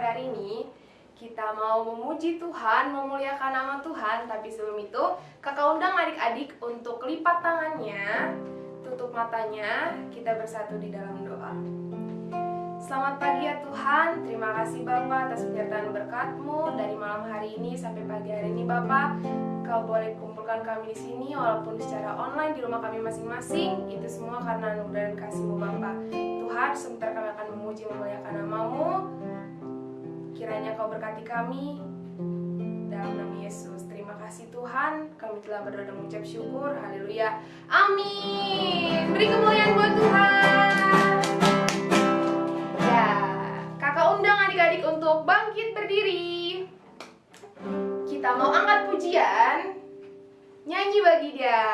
hari ini kita mau memuji Tuhan, memuliakan nama Tuhan. Tapi sebelum itu, kakak undang adik-adik untuk lipat tangannya, tutup matanya, kita bersatu di dalam doa. Selamat pagi ya Tuhan, terima kasih Bapa atas penyertaan berkat-Mu dari malam hari ini sampai pagi hari ini Bapa. Kau boleh kumpulkan kami di sini walaupun secara online di rumah kami masing-masing. Itu semua karena anugerah dan kasih-Mu Bapa. Tuhan, sebentar kami akan memuji memuliakan nama-Mu. Kiranya Kau berkati kami dalam nama Yesus. Terima kasih Tuhan, kami telah berdoa dan mengucap syukur. Haleluya. Amin. Beri kemuliaan buat Tuhan. Ya, kakak undang adik-adik untuk bangkit berdiri. Kita mau angkat pujian, nyanyi bagi Dia.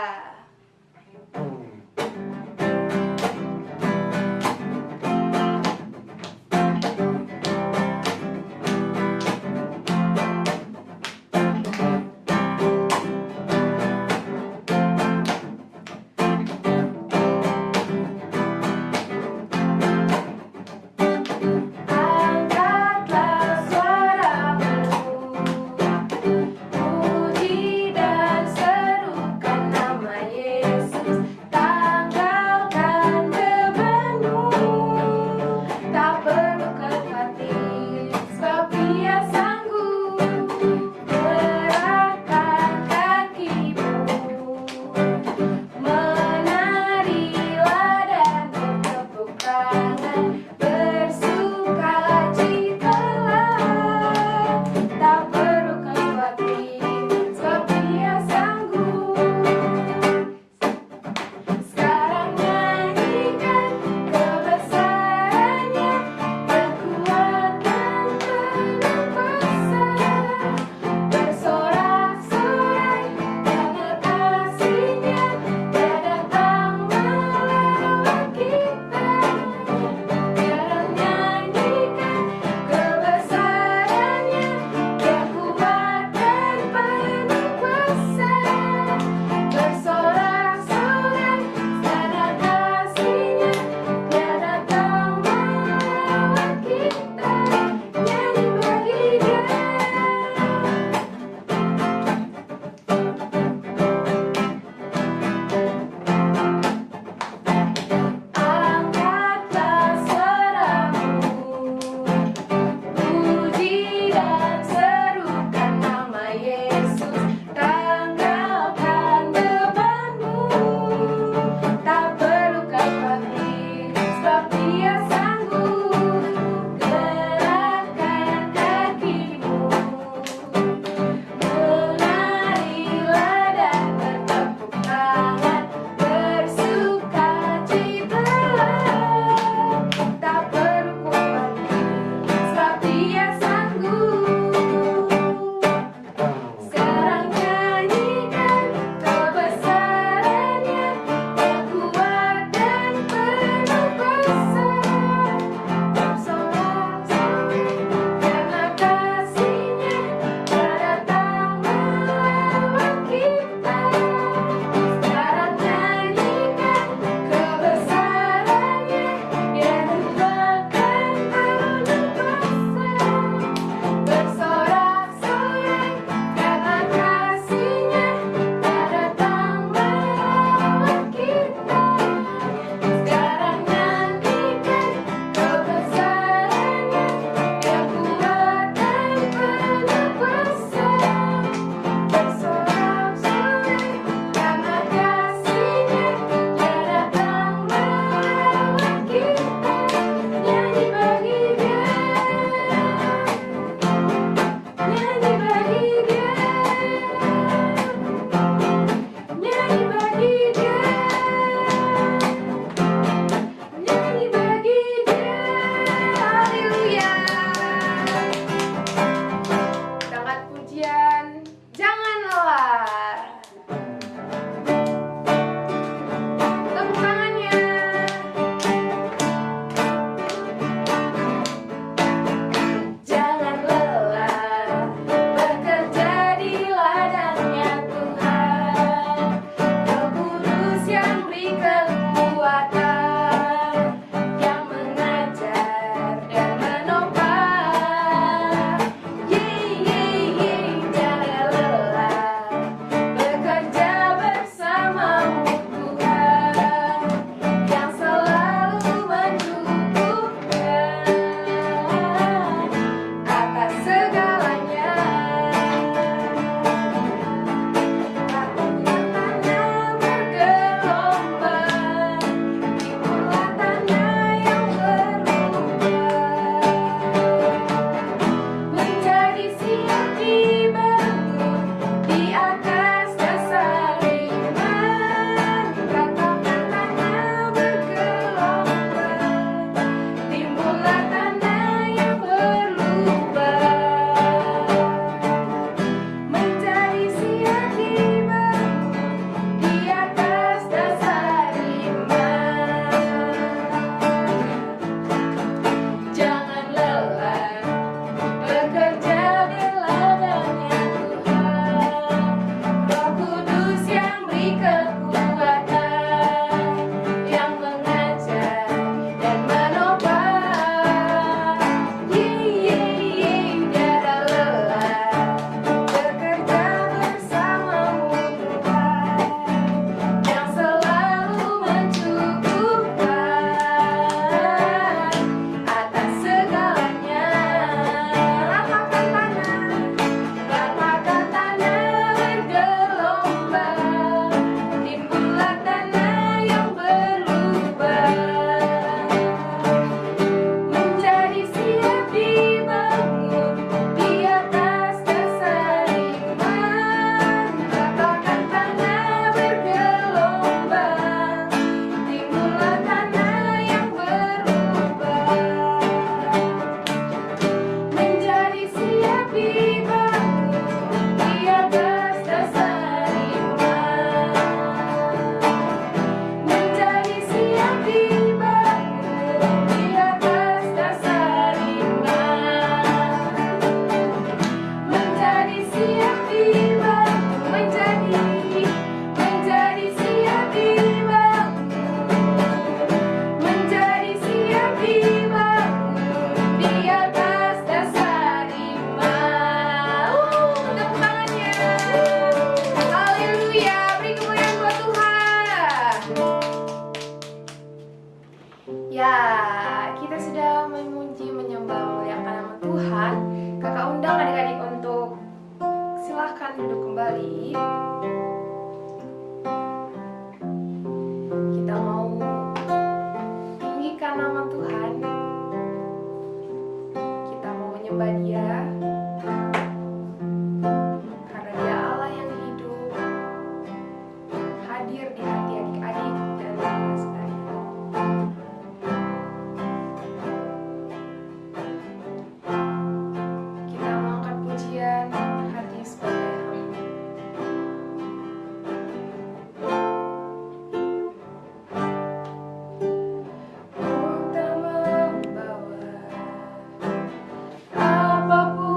kembali, kita mau tinggikan nama Tuhan. Kita mau menyembah Dia karena Dia Allah yang hidup, hadir di hati adik-adik dan kita sekalian. Kita mengangkat pujian hati sebagai hamba. Ku tak membawa apapun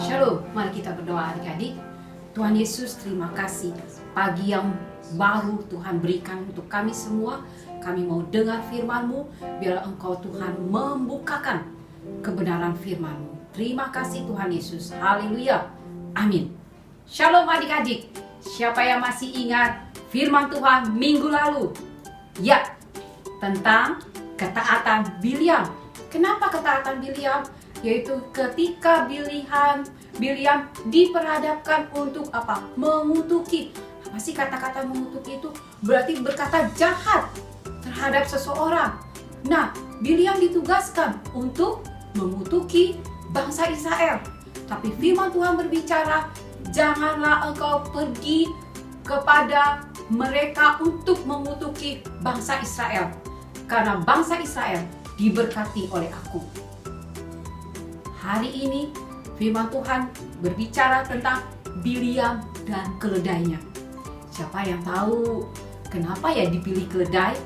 Shalom, mari kita berdoa adik-adik. Tuhan Yesus, terima kasih pagi yang baru Tuhan berikan untuk kami semua. Kami mau dengar firman-Mu, biarlah Engkau Tuhan membukakan kebenaran firman-Mu. Terima kasih Tuhan Yesus, haleluya, amin. Shalom adik-adik, siapa yang masih ingat firman Tuhan minggu lalu? Ya, tentang ketaatan Bileam. Kenapa ketaatan Bileam? Yaitu ketika Bileam diperhadapkan untuk apa? Mengutuki. Apa sih kata-kata mengutuki itu? Berarti berkata jahat terhadap seseorang. Nah, Bileam ditugaskan untuk mengutuki bangsa Israel. Tapi firman Tuhan berbicara, janganlah engkau pergi kepada mereka untuk mengutuki bangsa Israel. Karena bangsa Israel diberkati oleh aku. Hari ini firman Tuhan berbicara tentang Bileam dan keledainya. Siapa yang tahu kenapa ya dipilih keledai?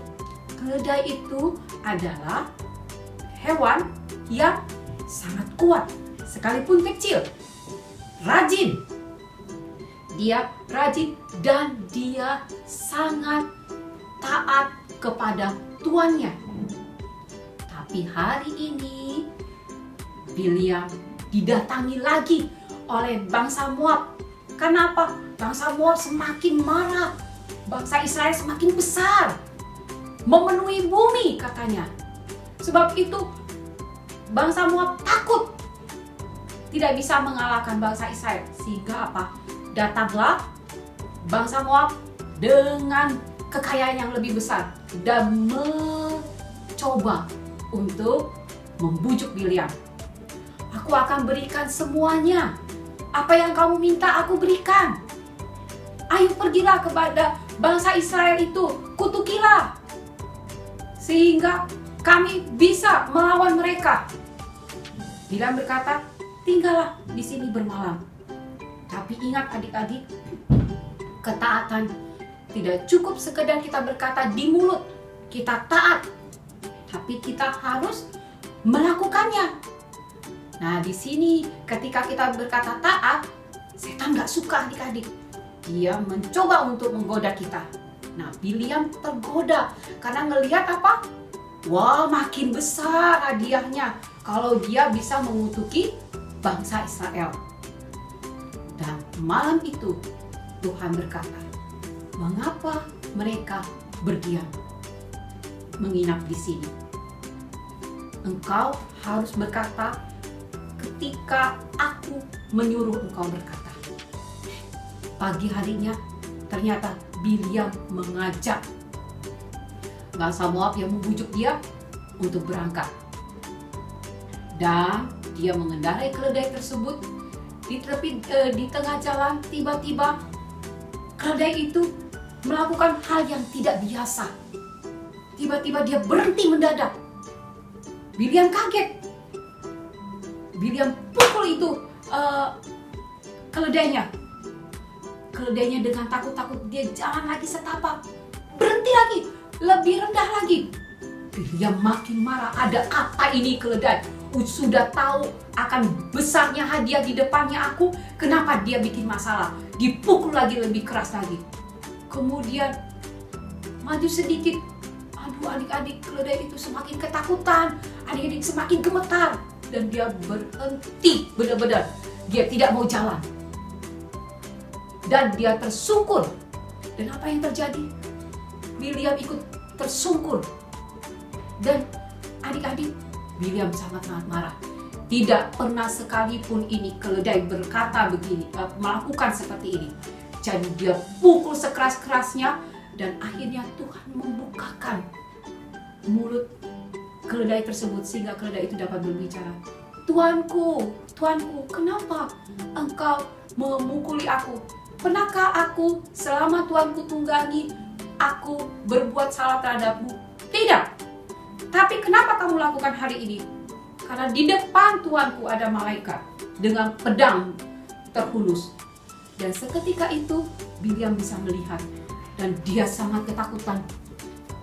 Keledai itu adalah hewan yang sangat kuat, sekalipun kecil, rajin. Dia rajin dan dia sangat taat kepada tuannya. Tapi hari ini Bileam didatangi lagi oleh bangsa Moab. Kenapa? Bangsa Moab semakin marah. Bangsa Israel semakin besar, memenuhi bumi katanya. Sebab itu bangsa Moab takut tidak bisa mengalahkan bangsa Israel. Sehingga apa? Datanglah bangsa Moab dengan kekayaan yang lebih besar dan mencoba untuk membujuk Bileam. Aku akan berikan semuanya. Apa yang kamu minta aku berikan. Ayo pergilah kepada bangsa Israel itu, kutukilah. Sehingga kami bisa melawan mereka. Bileam berkata, tinggallah di sini bermalam. Tapi ingat adik-adik, ketaatan tidak cukup sekedar kita berkata di mulut, kita taat. Tapi kita harus melakukannya. Nah, di sini ketika kita berkata taat, setan gak suka adik-adik. Dia mencoba untuk menggoda kita. Nah, Bileam tergoda karena ngelihat apa? Wah, makin besar hadiahnya kalau dia bisa mengutuki bangsa Israel. Dan malam itu Tuhan berkata, mengapa mereka berdiam, menginap di sini? Engkau harus berkata ketika aku menyuruh engkau berkata. Pagi harinya ternyata Bileam mengajak bangsa Moab yang membujuk dia untuk berangkat. Dan dia mengendarai keledai tersebut. Di tengah jalan tiba-tiba keledai itu melakukan hal yang tidak biasa. Tiba-tiba dia berhenti mendadak. Bileam kaget. Bileam pukul itu keledainya. Keledainya dengan takut-takut dia jalan lagi setapak. Berhenti lagi, lebih rendah lagi. Bileam makin marah. Ada apa ini keledai? Sudah tahu akan besarnya hadiah di depannya aku. Kenapa dia bikin masalah? Dipukul lagi lebih keras lagi. Kemudian maju sedikit. Aduh adik-adik, keledai itu semakin ketakutan. Adik-adik semakin gemetar. Dan dia berhenti benar-benar. Dia tidak mau jalan. Dan dia tersungkur. Dan apa yang terjadi? Bileam ikut tersungkur. Dan adik-adik, Bileam sangat-sangat marah. Tidak pernah sekalipun ini keledai berkata begini, melakukan seperti ini. Jadi dia pukul sekeras-kerasnya. Dan akhirnya Tuhan membukakan mulut keledai tersebut sehingga keledai itu dapat berbicara. Tuanku, kenapa engkau memukuli aku? Pernahkah aku selama Tuanku tunggangi aku berbuat salah terhadapmu? Tidak. Tapi kenapa kamu lakukan hari ini? Karena di depan Tuanku ada malaikat dengan pedang terhunus. Dan seketika itu Bileam bisa melihat dan dia sangat ketakutan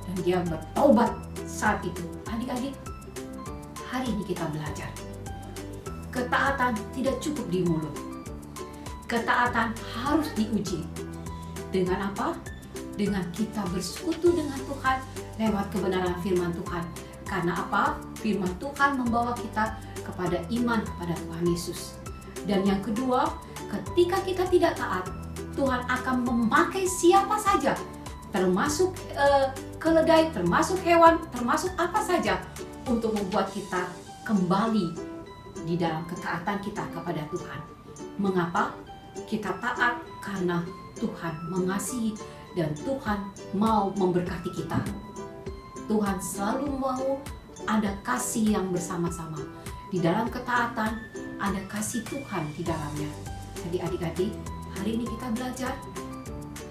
dan dia bertobat saat itu. Adik-adik, hari ini kita belajar ketaatan tidak cukup di mulut. Ketaatan harus diuji. Dengan apa? Dengan kita bersekutu dengan Tuhan lewat kebenaran firman Tuhan. Karena apa? Firman Tuhan membawa kita kepada iman kepada Tuhan Yesus. Dan yang kedua, ketika kita tidak taat, Tuhan akan memakai siapa saja, termasuk keledai, termasuk hewan, termasuk apa saja, untuk membuat kita kembali di dalam ketaatan kita kepada Tuhan. Mengapa? Kita taat karena Tuhan mengasihi dan Tuhan mau memberkati kita. Tuhan selalu mau ada kasih yang bersama-sama. Di dalam ketaatan ada kasih Tuhan di dalamnya. Jadi adik-adik, hari ini kita belajar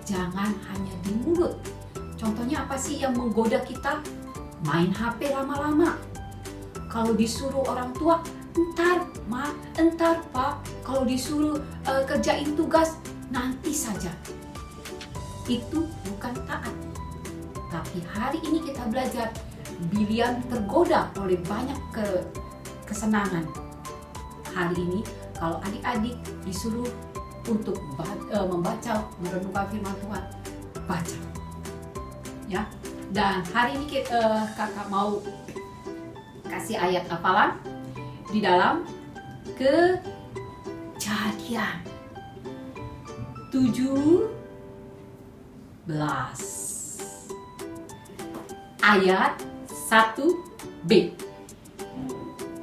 jangan hanya di mulut. Contohnya apa sih yang menggoda kita? Main HP lama-lama. Kalau disuruh orang tua, entar ma, entar pak. Kalau disuruh kerjain tugas, nanti saja. Itu bukan taat. Tapi hari ini kita belajar, Biliam tergoda oleh banyak kesenangan. Hari ini kalau adik-adik disuruh untuk membaca, merenungkan firman Tuhan, baca. Ya. Dan hari ini kakak mau kasih ayat hafalan di dalam Kejadian 17 ayat 1b.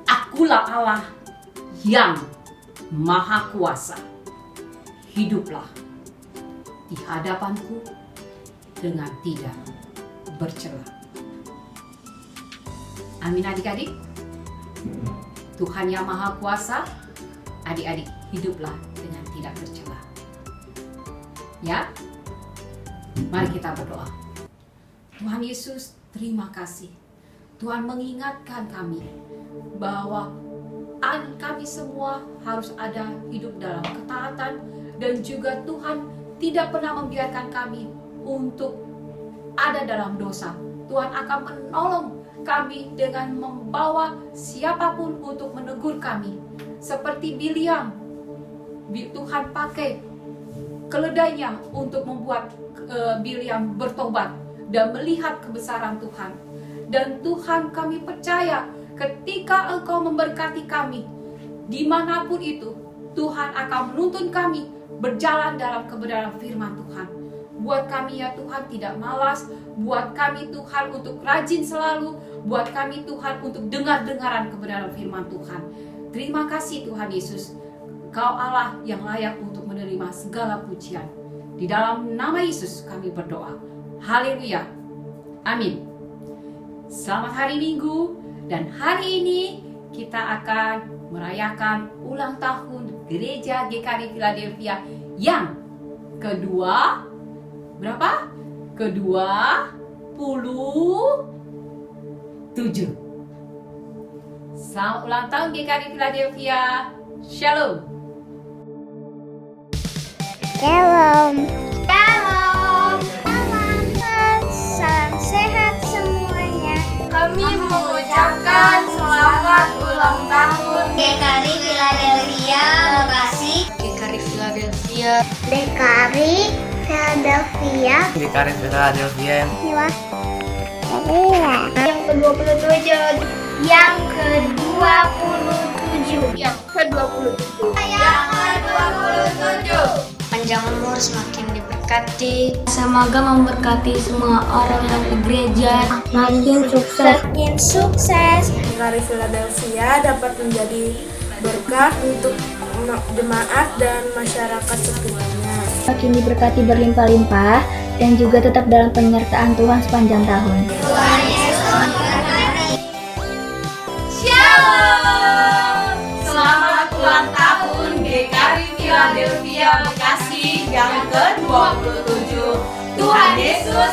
Akulah Allah yang Maha Kuasa. Hiduplah di hadapanku dengan tidak bercela. Amin adik-adik. Tuhan yang Maha Kuasa, adik-adik hiduplah dengan tidak bercela. Ya, mari kita berdoa. Tuhan Yesus, terima kasih. Tuhan mengingatkan kami bahwa kami semua harus ada hidup dalam ketaatan, dan juga Tuhan tidak pernah membiarkan kami untuk ada dalam dosa. Tuhan akan menolong kami dengan membawa siapapun untuk menegur kami. Seperti Biliam, Tuhan pakai keledainya untuk membuat Biliam bertobat dan melihat kebesaran Tuhan. Dan Tuhan, kami percaya ketika Engkau memberkati kami, dimanapun itu, Tuhan akan menuntun kami berjalan dalam kebenaran firman Tuhan. Buat kami ya Tuhan tidak malas, buat kami Tuhan untuk rajin selalu, buat kami Tuhan untuk dengar-dengaran kebenaran firman Tuhan. Terima kasih Tuhan Yesus, Kau Allah yang layak untuk menerima segala pujian. Di dalam nama Yesus kami berdoa. Haleluya. Amin. Selamat hari Minggu, dan hari ini kita akan merayakan ulang tahun Gereja GKRI Philadelphia yang kedua, berapa? Ke-27. Selamat ulang tahun GKRI Philadelphia. Shalom. Shalom. Shalom. Salam sehat semuanya. Kami mengucapkan selamat ulang tahun GKRI Philadelphia Bekasi. GKRI Philadelphia. GKRI Philadelphia. GKRI Philadelphia. Yang ke-27. Yang ke-27. yang ke-27. Panjang umur, semakin diberkati. Semoga memberkati semua orang yang di gereja. Makin sukses. GKRI Philadelphia dapat menjadi berkah untuk jemaat dan masyarakat semuanya. Makin diberkati berlimpah-limpah dan juga tetap dalam penyertaan Tuhan sepanjang tahun. Shalom. Selamat ulang tahun GKRI Philadelphia Bekasi yang ke-27. Tuhan Yesus